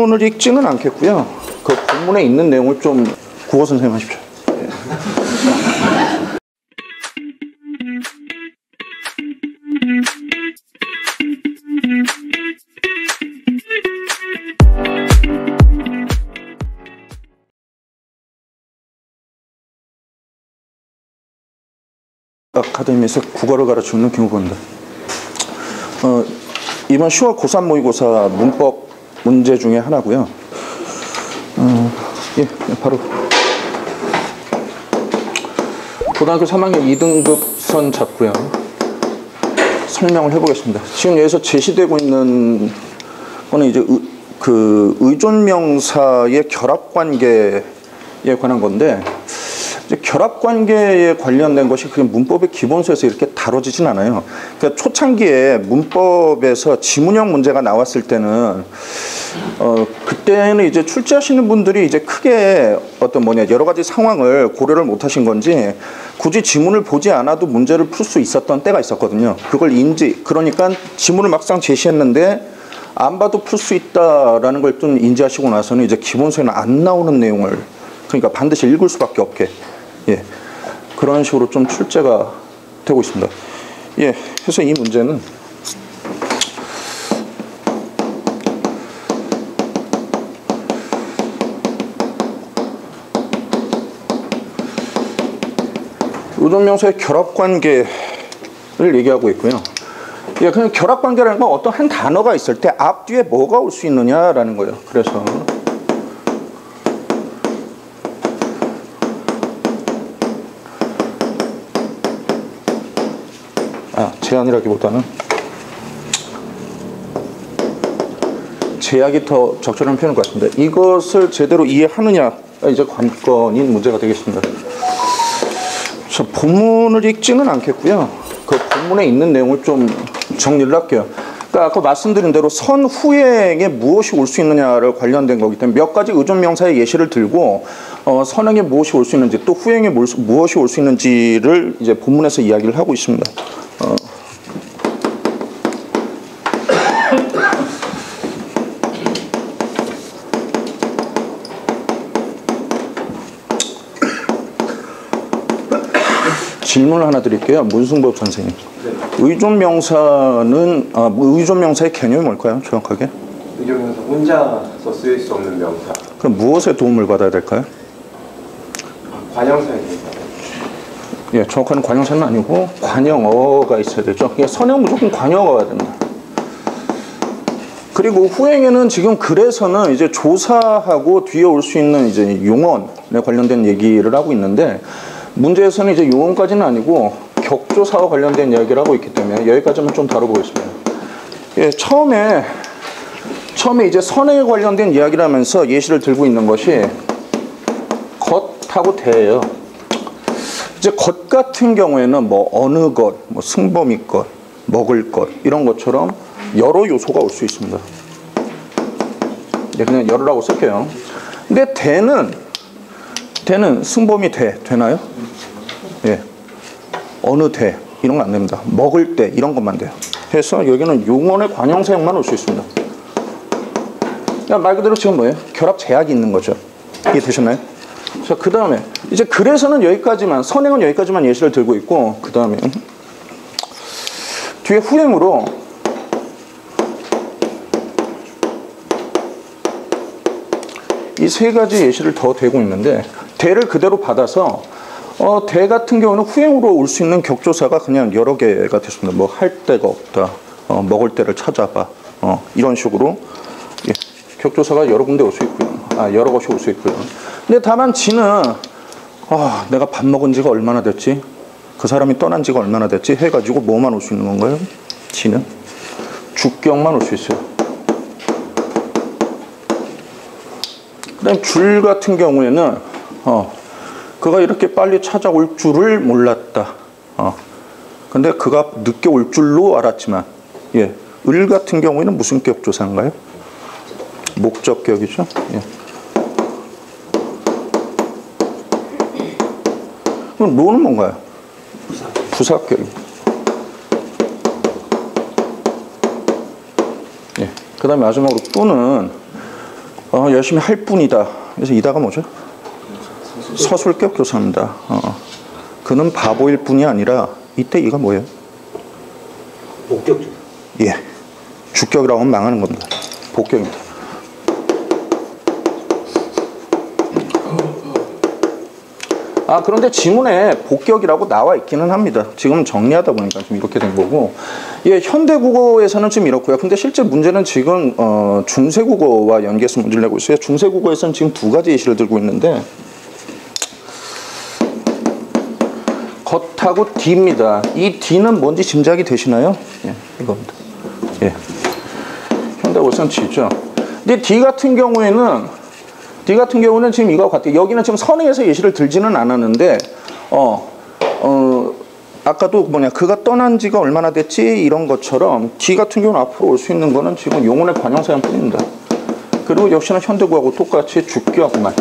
본문을 읽지는 않겠고요. 그 본문에 있는 내용을 좀 국어 선생님 하십시오. 아카데미에서 국어를 가르치는 김우범입니다. 이번 10월 고3 모의고사 문법 문제 중에 하나고요. 예, 바로 고등학교 3학년 2등급 선 잡고요. 설명을 해보겠습니다. 지금 여기서 제시되고 있는 거는 이제 의존명사의 결합관계에 관한 건데, 이제 결합관계에 관련된 것이 그 문법의 기본서에서 이렇게 다뤄지진 않아요. 그러니까 초창기에 문법에서 지문형 문제가 나왔을 때는 그때는 이제 출제하시는 분들이 이제 크게 여러 가지 상황을 고려를 못 하신 건지 굳이 지문을 보지 않아도 문제를 풀 수 있었던 때가 있었거든요. 그걸 그러니까 지문을 막상 제시했는데 안 봐도 풀 수 있다라는 걸 좀 인지하시고 나서는 이제 기본서에는 안 나오는 내용을, 그러니까 반드시 읽을 수밖에 없게, 예, 그런 식으로 좀 출제가 되고 있습니다. 예, 그래서 이 문제는 의존명사의 결합관계를 얘기하고 있고요. 예, 그냥 결합관계라는 건 어떤 한 단어가 있을 때 앞뒤에 뭐가 올 수 있느냐라는 거예요. 그래서 제한이라기보다는 제약이 더 적절한 표현인 것 같습니다. 이것을 제대로 이해하느냐가 이제 관건인 문제가 되겠습니다. 저 본문을 읽지는 않겠고요. 그 본문에 있는 내용을 좀 정리를 할게요. 그러니까 아까 말씀드린 대로 선후행에 무엇이 올 수 있느냐를 관련된 거기 때문에 몇 가지 의존명사의 예시를 들고 선행에 무엇이 올 수 있는지, 또 후행에 무엇이 올 수 있는지를 이제 본문에서 이야기를 하고 있습니다. 질문을 하나 드릴게요. 문승법 선생님. 의존명사는 의존명사의 개념이 뭘까요? 정확하게? 의존명사 혼자서 쓰일 수 없는 명사. 그럼 무엇에 도움을 받아야 될까요? 관형사에 대해서. 예, 정확한 관형사는 아니고 관형어가 있어야 되죠. 예, 선형 무조건 관형어가 와야 됩니다. 그리고 후행에는 지금 글에서는 이제 조사하고 뒤에 올 수 있는 이제 용언에 관련된 얘기를 하고 있는데, 문제에서는 이제 용언까지는 아니고 격조사와 관련된 이야기를 하고 있기 때문에 여기까지만 좀 다뤄보겠습니다. 예, 처음에 이제 선행에 관련된 이야기를 하면서 예시를 들고 있는 것이 겉하고 대예요. 이제 것 같은 경우에는 뭐 어느 것, 뭐 승범이 것, 먹을 것, 이런 것처럼 여러 요소가 올 수 있습니다. 예, 그냥 여러라고 쓸게요. 근데 대는 승범이 되나요? 예. 어느 대 이런 거 안 됩니다. 먹을 때 이런 것만 돼요. 그래서 여기는 용언의 관형사형만 올 수 있습니다. 말 그대로 지금 뭐예요? 결합 제약이 있는 거죠. 이해 되셨나요? 자, 그 다음에 이제 글에서는 여기까지만, 선행은 여기까지만 예시를 들고 있고, 그 다음에 뒤에 후행으로 이 세 가지 예시를 더 대고 있는데, 대를 그대로 받아서 대 같은 경우는 후행으로 올 수 있는 격조사가 그냥 여러 개가 됐습니다. 뭐 할 데가 없다, 먹을 데를 찾아봐, 이런 식으로, 예, 격조사가 여러 군데 올 수 있고요. 여러 것이 올 수 있고요. 근데 다만 지는 내가 밥 먹은 지가 얼마나 됐지, 그 사람이 떠난 지가 얼마나 됐지 해가지고 뭐만 올 수 있는 건가요? 지는 주격만 올 수 있어요. 그 다음 줄 같은 경우에는 그가 이렇게 빨리 찾아올 줄을 몰랐다. 근데 그가 늦게 올 줄로 알았지만, 예, 을 같은 경우에는 무슨 격조사인가요? 목적격이죠. 예. 그럼 로는 뭔가요? 부사격입니다. 예. 그 다음에 마지막으로 또는 열심히 할 뿐이다. 그래서 이다가 뭐죠? 서술격 교사입니다. 그는 바보일 뿐이 아니라 이때 이가 뭐예요? 목격조. 예, 주격이라고 하면 망하는 겁니다. 복격입니다. 그런데 지문에 복격이라고 나와 있기는 합니다. 지금 정리하다 보니까 좀 이렇게 된 거고, 예, 현대국어에서는 좀 이렇고요. 근데 실제 문제는 지금 중세국어와 연계해서 문제를 내고 있어요. 중세국어에서는 지금 두 가지 예시를 들고 있는데, 겉하고 D입니다. 이 D는 뭔지 짐작이 되시나요? 예, 이겁니다. 예, 현대국어에서는 D죠. 근데 D 같은 경우에는 지금 이거 같아요. 여기는 지금 선행에서 예시를 들지는 않았는데, 아까도 그가 떠난 지가 얼마나 됐지? 이런 것처럼 D 같은 경우는 앞으로 올 수 있는 거는 지금 용언의 관형사형 뿐입니다. 그리고 역시나 현대국어하고 똑같이 주격만.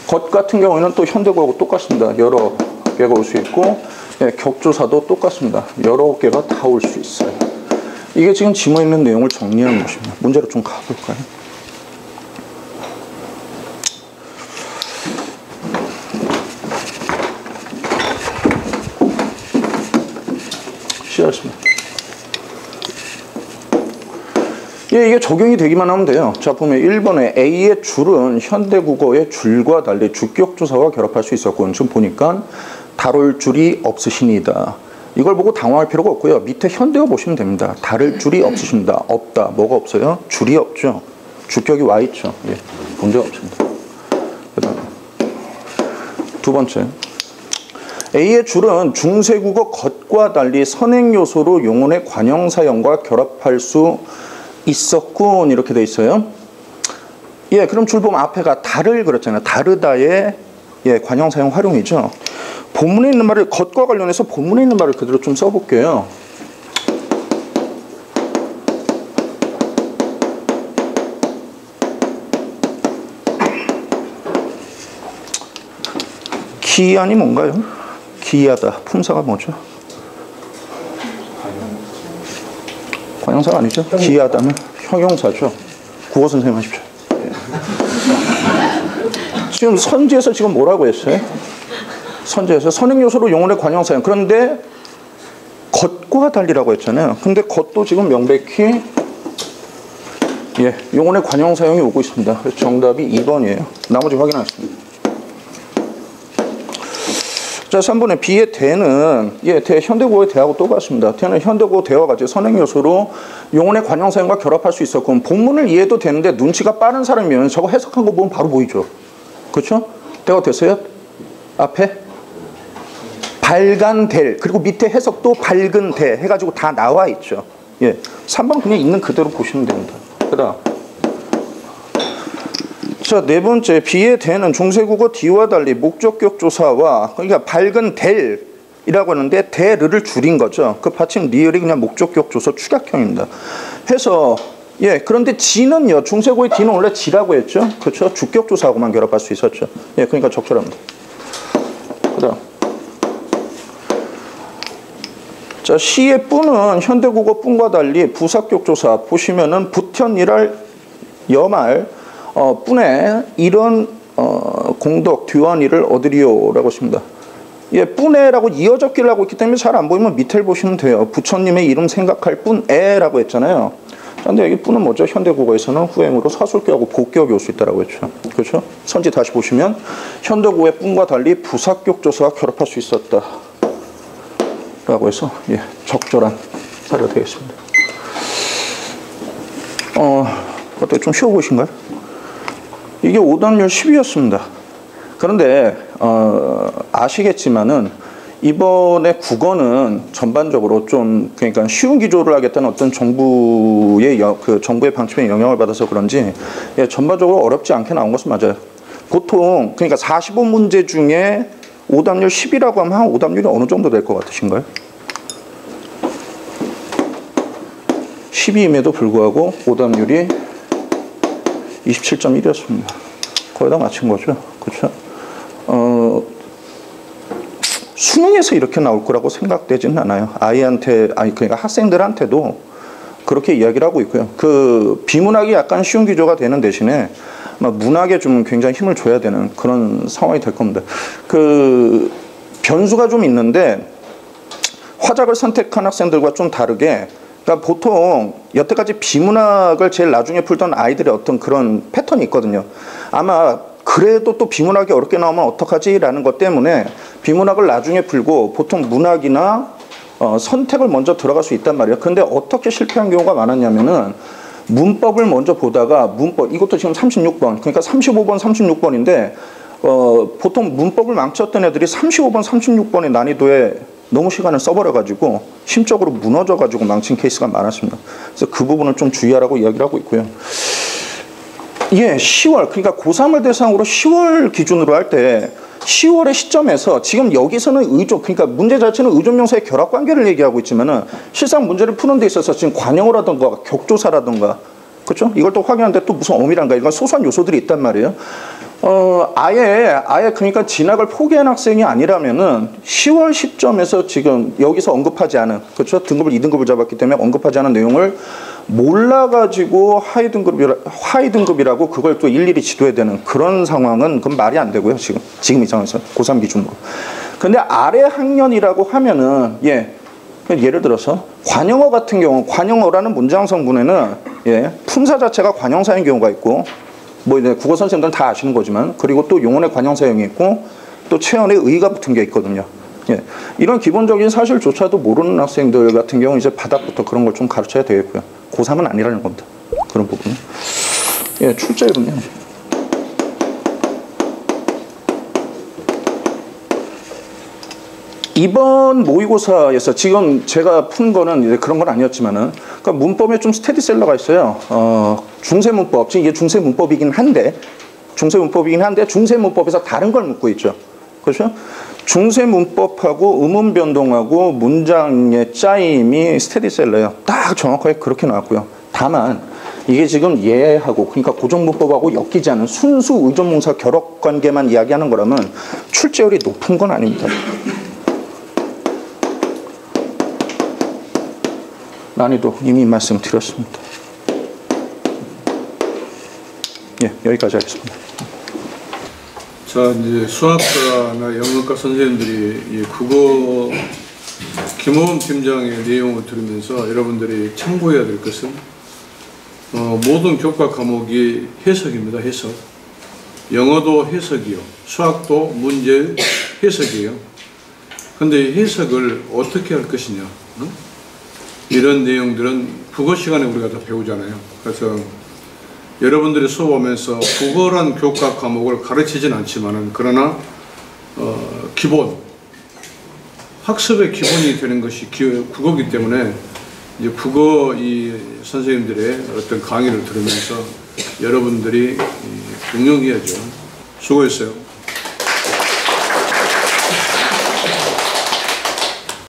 것 같은 경우에는 또 현대국어하고 똑같습니다. 여러 개가 올 수 있고, 예, 격조사도 똑같습니다. 여러 개가 다 올 수 있어요. 이게 지금 지문에 있는 내용을 정리하는 것입니다. 문제로 좀 가볼까요? 시작했습니다. 예, 이게 적용이 되기만 하면 돼요. 자, 보면 1번에 A의 줄은 현대국어의 줄과 달리 주격조사와 결합할 수 있었고, 지금 보니까 다룰 줄이 없으시니다. 이걸 보고 당황할 필요가 없고요. 밑에 현대어 보시면 됩니다. 다룰 줄이 없으십니다. 없다. 뭐가 없어요? 줄이 없죠. 주격이 와 있죠. 예, 문제 없습니다. 그다음 두 번째. A의 줄은 중세국어 것과 달리 선행요소로 용언의 관형사형과 결합할 수 있었군. 이렇게 돼 있어요. 예, 그럼 줄 보면 앞에가 다를 그랬잖아요. 다르다의, 예, 관형사형 활용이죠. 본문에 있는 말을, 것과 관련해서 본문에 있는 말을 그대로 좀 써볼게요. 기한이 뭔가요? 기하다. 품사가 뭐죠? 관형사가 아니죠? 기하다는 형용사죠. 국어 선생님 하십시오. 예. 지금 선지에서 지금 뭐라고 했어요? 선지에서 선행요소로 용언의 관형사형. 그런데 것과 달리라고 했잖아요. 근데 것도 지금 명백히, 예, 용언의 관형사형이 오고 있습니다. 그래서 정답이 2번이에요. 나머지 확인하겠습니다. 자, 3번에 B의 대는, 예, 현대국어의 대하고 똑같습니다. 대는 현대국어 대와 같이 선행요소로 용언의 관형사형과 결합할 수 있었고, 본문을 이해도 되는데 눈치가 빠른 사람이면 저거 해석한 거 보면 바로 보이죠. 그렇죠? 대가 됐어요? 앞에 밝은 될, 그리고 밑에 해석도 밝은 대 해가지고 다 나와 있죠. 예, 3번 그냥 있는 그대로 보시면 됩니다. 그다음, 자, 네 번째, B의 대는 중세국어 D와 달리 목적격 조사와, 그러니까 밝은 델이라고 하는데 대를 줄인 거죠. 그 받침 리을이 그냥 목적격 조사 축약형입니다. 해서, 예, 그런데 G는요, 중세국어의 D는 원래 G라고 했죠. 그렇죠? 주격 조사하고만 결합할 수 있었죠. 예, 그러니까 적절합니다. 그다음, 자, C의 뿌는 현대국어 뿐과 달리 부사격 조사 보시면은 부현이랄 여말 뿐에 이런 공덕 뒤완이를 얻으리오라고 했습니다. 예, 뿐에라고 이어적기를 하고 있기 때문에 잘 안 보이면 밑에를 보시면 돼요. 부처님의 이름 생각할 뿐에라고 했잖아요. 그런데 여기 뿐은 뭐죠? 현대국어에서는 후행으로 사술격하고 복격이 올 수 있다라고 했죠. 그렇죠? 선지 다시 보시면 현대국어의 뿐과 달리 부사격 조사와 결합할 수 있었다 라고 해서, 예, 적절한 사례가 되겠습니다. 어떻게 좀 쉬워 보이신가요? 이게 오답률 10이었습니다. 그런데 아시겠지만은 이번에 국어는 전반적으로 좀, 그러니까 쉬운 기조를 하겠다는 어떤 정부의 정부의 방침에 영향을 받아서 그런지, 예, 전반적으로 어렵지 않게 나온 것은 맞아요. 보통 그러니까 45문제 중에 오답률 10이라고 하면 한 오답률이 어느 정도 될 것 같으신가요? 12임에도 불구하고 오답률이 27.1이었습니다. 거의 다 맞춘 거죠. 그렇죠? 수능에서 이렇게 나올 거라고 생각되지는 않아요. 그러니까 학생들한테도 그렇게 이야기를 하고 있고요. 그 비문학이 약간 쉬운 기조가 되는 대신에 문학에 좀 굉장히 힘을 줘야 되는 그런 상황이 될 겁니다. 그 변수가 좀 있는데 화작을 선택한 학생들과 좀 다르게, 그러니까 보통 여태까지 비문학을 제일 나중에 풀던 아이들의 어떤 그런 패턴이 있거든요. 아마 그래도 또 비문학이 어렵게 나오면 어떡하지? 라는 것 때문에 비문학을 나중에 풀고 보통 문학이나 선택을 먼저 들어갈 수 있단 말이에요. 근데 어떻게 실패한 경우가 많았냐면은 문법을 먼저 보다가 이것도 지금 36번, 그러니까 35번, 36번인데 보통 문법을 망쳤던 애들이 35번, 36번의 난이도에 너무 시간을 써버려가지고 심적으로 무너져가지고 망친 케이스가 많았습니다. 그래서 그 부분을 좀 주의하라고 이야기를 하고 있고요. 예, 10월, 그러니까 고3을 대상으로 10월 기준으로 할 때 10월의 시점에서 지금 여기서는 그러니까 문제 자체는 의존명사의 결합관계를 얘기하고 있지만은 실상 문제를 푸는 데 있어서 지금 관용어라든가 격조사라든가, 그렇죠? 이걸 또 확인하는데 또 무슨 어미란가 이런 소소한 요소들이 있단 말이에요. 아예 그러니까 진학을 포기한 학생이 아니라면은 10월 시점에서 지금 여기서 언급하지 않은, 그렇죠? 등급을 2등급을 잡았기 때문에 언급하지 않은 내용을 몰라가지고 하위 등급이라고 그걸 또 일일이 지도해야 되는 그런 상황은 그건 말이 안 되고요. 지금 이 상황에서 고3 기준으로. 근데 아래 학년이라고 하면은 예를 들어서 관용어 같은 경우, 관용어라는 문장 성분에는 품사 자체가 관형사인 경우가 있고, 뭐 이제 국어 선생님들은 다 아시는 거지만, 그리고 또 용언의 관형사형이 있고 또 체언의 의가 붙은 게 있거든요. 이런 기본적인 사실조차도 모르는 학생들 같은 경우 이제 바닥부터 그런 걸 좀 가르쳐야 되겠고요. 고3은 아니라는 겁니다. 그런 부분은. 출제율은요. 이번 모의고사에서 지금 제가 푼 거는 이제 그런 건 아니었지만은, 그러니까 문법에 좀 스테디셀러가 있어요. 중세문법, 지금 이게 중세문법이긴 한데, 중세문법에서 다른 걸 묻고 있죠. 그렇죠? 중세문법하고 의문변동하고 문장의 짜임이 스테디셀러예요. 딱 정확하게 그렇게 나왔고요. 다만 이게 지금 예하고, 그러니까 고정문법하고 엮이지 않은 순수 의존문사 결합관계만 이야기하는 거라면 출제율이 높은 건 아닙니다. 난이도 이미 말씀드렸습니다. 여기까지 하겠습니다. 자, 이제 수학과나 영어과 선생님들이 이 국어 김호범 팀장의 내용을 들으면서 여러분들이 참고해야 될 것은 모든 교과 과목이 해석입니다. 해석. 영어도 해석이요. 수학도 문제 해석이에요. 근데 이 해석을 어떻게 할 것이냐. 이런 내용들은 국어 시간에 우리가 다 배우잖아요. 그래서 여러분들이 수업하면서 국어란 교과 과목을 가르치진 않지만은, 그러나 기본 학습의 기본이 되는 것이 국어이기 때문에 이제 국어 선생님들의 어떤 강의를 들으면서 여러분들이 응용해야죠. 수고했어요.